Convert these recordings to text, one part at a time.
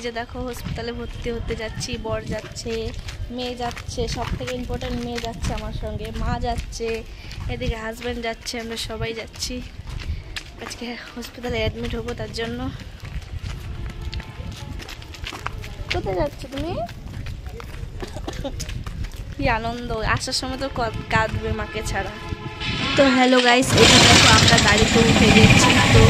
যে দেখো হসপিটালে ভর্তি হতে যাচ্ছি, বর যাচ্ছে, মেয়ে যাচ্ছে, সব থেকে ইম্পর্টেন্ট মেয়ে যাচ্ছে আমার সঙ্গে, মা যাচ্ছে, এদিকে হাজব্যান্ড যাচ্ছে, আমরা সবাই যাচ্ছি। আজকে হসপিটালে অ্যাডমিট হবো, তার জন্য। কোথায় যাচ্ছ তুমি? কি আনন্দ, আসার সময় তো কাঁদবে মাকে ছাড়া। তো হ্যালো গাইস, এটা দেখো আমরা গাড়িতে উঠে গেছি। তো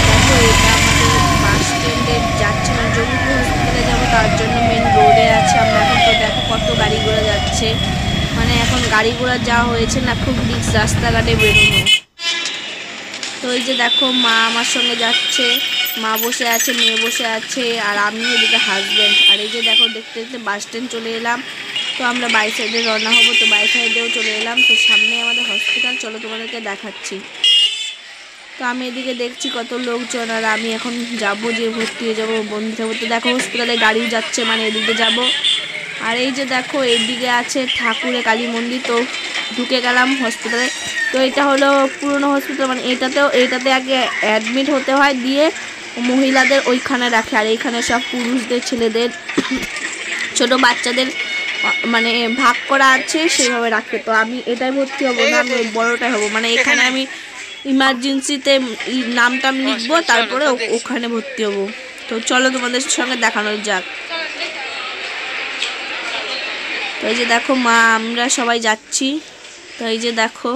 দেখো এটা আমাদের বাস স্ট্যান্ডে যাচ্ছে না, জমিপুর হসপিটালে যাবো, তার জন্য মেন রোডে আছে আমরা এখন। তো দেখো কত গাড়ি ঘোড়া যাচ্ছে, মানে এখন গাড়ি ঘোড়া যাওয়া হয়েছে না, খুব রিস্ক রাস্তাঘাটে বেরোনো। তো এই যে দেখো মা আমার সঙ্গে যাচ্ছে, মা বসে আছে, মেয়ে বসে আছে, আর আমি এদিকে হাজব্যান্ড। আর এই যে দেখো দেখতে দেখতে বাস স্ট্যান্ড চলে এলাম। তো আমরা বাই সাইডে রওনা হবো, তো বাই সাইডেও চলে এলাম। তো সামনে আমাদের হসপিটাল, চলো তোমাদেরকে দেখাচ্ছি। তো আমি এদিকে দেখছি কত লোকজন, আর আমি এখন যাবো, যে ভর্তি হয়ে যাবো, বন্ধু থাকবো। তো দেখো হসপিটালে গাড়িও যাচ্ছে, মানে এদিকে যাব। আর এই যে দেখো এইদিকে আছে ঠাকুরে কালী মন্দির। তো ঢুকে গেলাম হসপিটালে। তো এটা হলো পুরনো হসপিটাল, মানে এইটাতে আগে অ্যাডমিট হতে হয়, দিয়ে মহিলাদের ওইখানে রাখে, আর এইখানে সব পুরুষদের, ছেলেদের, ছোট বাচ্চাদের মানে ভাগ করা আছে, সেইভাবে রাখে। তো আমি এটাই ভর্তি হবো না, আমি বড়টাই হবো, মানে এখানে আমি ইমার্জেন্সিতে নামটা আমি লিখবো, তারপরে ওখানে ভর্তি হবো। তো চলো তোমাদের সঙ্গে দেখানো যাক। তো এই যে দেখো মা আমরা সবাই যাচ্ছি। তো এই যে দেখো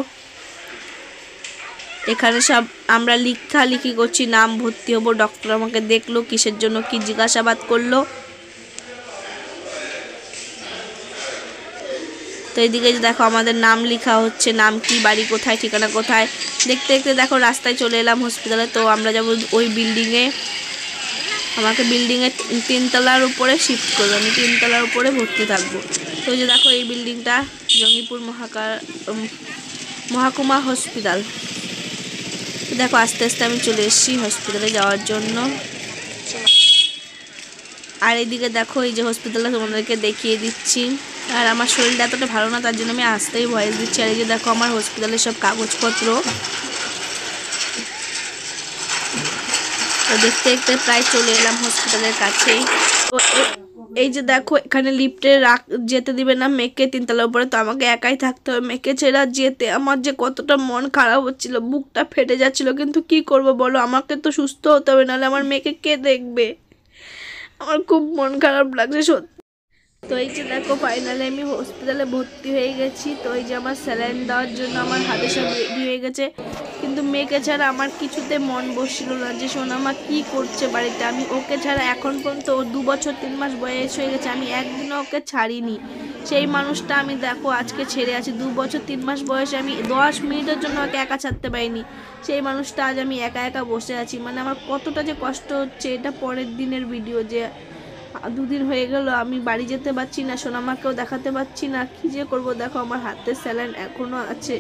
এখানে সব আমরা লেখালেখি করছি, নাম, ভর্তি হবো। ডক্টর আমাকে দেখলো, কিসের জন্য কি জিজ্ঞাসাবাদ করলো। তো এইদিকে দেখো আমাদের নাম লেখা হচ্ছে, নাম কি, বাড়ি কোথায়, ঠিকানা কোথায়। দেখতে দেখতে দেখো রাস্তায় চলে এলাম হসপিটালে। তো আমরা যাবো ওই বিল্ডিংয়ে, আমাকে বিল্ডিংয়ের 3 তলার উপরে শিফট করবে, আমি 3 তলার উপরে ভর্তি থাকবো। তো ওই যে দেখো এই বিল্ডিংটা জঙ্গিপুর মহকুমা হসপিটাল। দেখো আস্তে আস্তে আমি চলে এসেছি হসপিটালে যাওয়ার জন্য। আর এইদিকে দেখো এই যে হসপিটালটা তোমাদেরকে দেখিয়ে দিচ্ছি। আর আমার শরীরটা এতটা ভালো না, তার জন্য আমি আসতেই ভয়েস দিচ্ছি। আর এই যে দেখো আমার হসপিটালের সব কাগজপত্র। তো দেখতে দেখতে প্রায় চলে এলাম হসপিটালের কাছেই। তো এই যে দেখো এখানে লিফটে যেতে দিবে না মেয়েকে 3 তলার উপরে। তো আমাকে একাই থাকতে হবে, মেয়েকে ছেড়ে যেতে আমার যে কতটা মন খারাপ হচ্ছিল, বুকটা ফেটে যাচ্ছিল। কিন্তু কি করব বলো, আমাকে তো সুস্থ হতে হবে, নাহলে আমার মেয়েকে কে দেখবে। আমার খুব মন খারাপ লাগছে সত্যি। তো এই যে দেখো ফাইনালি আমি হসপিটালে ভর্তি হয়ে গেছি। তো এই যে আমার স্যালাইন দেওয়ার জন্য আমার হাতে সব রেডি হয়ে গেছে, কিন্তু মেয়েকে ছাড়া আমার কিছুতে মন বসছিল না, যে সোনামা কি করছে বাড়িতে। আমি ওকে ছাড়া এখন পর্যন্ত, ও 2 বছর 3 মাস বয়স হয়ে গেছে, আমি একদিনও ওকে ছাড়িনি। সেই মানুষটা আমি দেখো আজকে ছেড়ে আছি। 2 বছর 3 মাস বয়সে আমি 10 মিনিটের জন্য ওকে একা ছাড়তে পারিনি। সেই মানুষটা আজ আমি একা একা বসে আছি, মানে আমার কতটা যে কষ্ট হচ্ছে। এটা পরের দিনের ভিডিও, যে 2 দিন হয়ে গেল আমি বাড়ি যেতে পারছি না, সোনামাকেও দেখাতে পারছি না, কি যে করবো। দেখো আমার হাতে স্যালাইন এখনো আছে,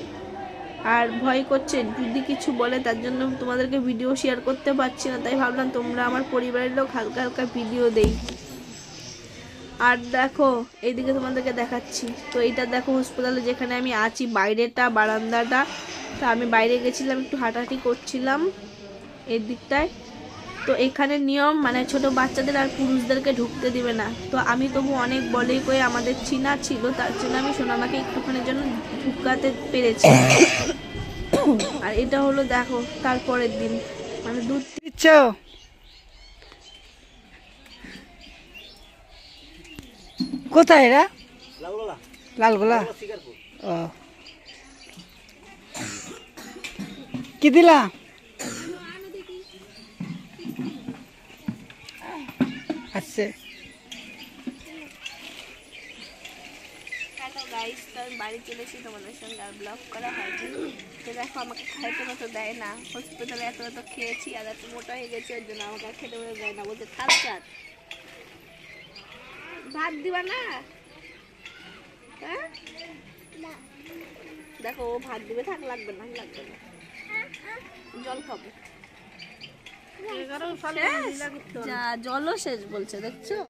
আর ভয় করছে যদি কিছু বলে, তার জন্য তোমাদেরকে ভিডিও শেয়ার করতে পারছি না। তাই ভাবলাম তোমরা আমার পরিবারের লোক, হালকা হালকা ভিডিও দেই। আর দেখো এইদিকে তোমাদেরকে দেখাচ্ছি। তো এইটা দেখো হসপিটালে যেখানে আমি আছি, বাইরেটা বারান্দাটা। তো আমি বাইরে গেছিলাম, একটু হাঁটাহাঁটি করছিলাম এই দিকটায়। তো এখানে নিয়ম, মানে ছোট বাচ্চাদের আর পুরুষদেরকে ঢুকতে দিবে না। তো আমি তবু অনেক বলেই করে, আমাদের চিনা ছিল, তার জন্য আমি সোনামাকে একটুখানির জন্য ঢুকাতে পেরেছি। আর এটা হলো দেখো তারপরের দিন, মানে দুধ দিচ্ছ। কোথায় এরা? লালগোলা। ও কি দিলা? আচ্ছা হ্যালো গাইস, তো আমি বাড়ি চলেছি, তোমাদের সঙ্গে আর ব্লগ করা হয়নি। তো দেখো আমাকে খাইতে মতো দেয় না, হসপিটালে এত এত খেয়েছি আর এত মোটা হয়ে গেছে, ওর জন্য আমাকে খেতে মতো দেয় না, বলছে থাক চার ভাত দিবা না। হ্যাঁ দেখো ও ভাত দিবে, থাক লাগবে না, লাগবে না, জল খাবো। জলও শেষ বলছে, দেখছো।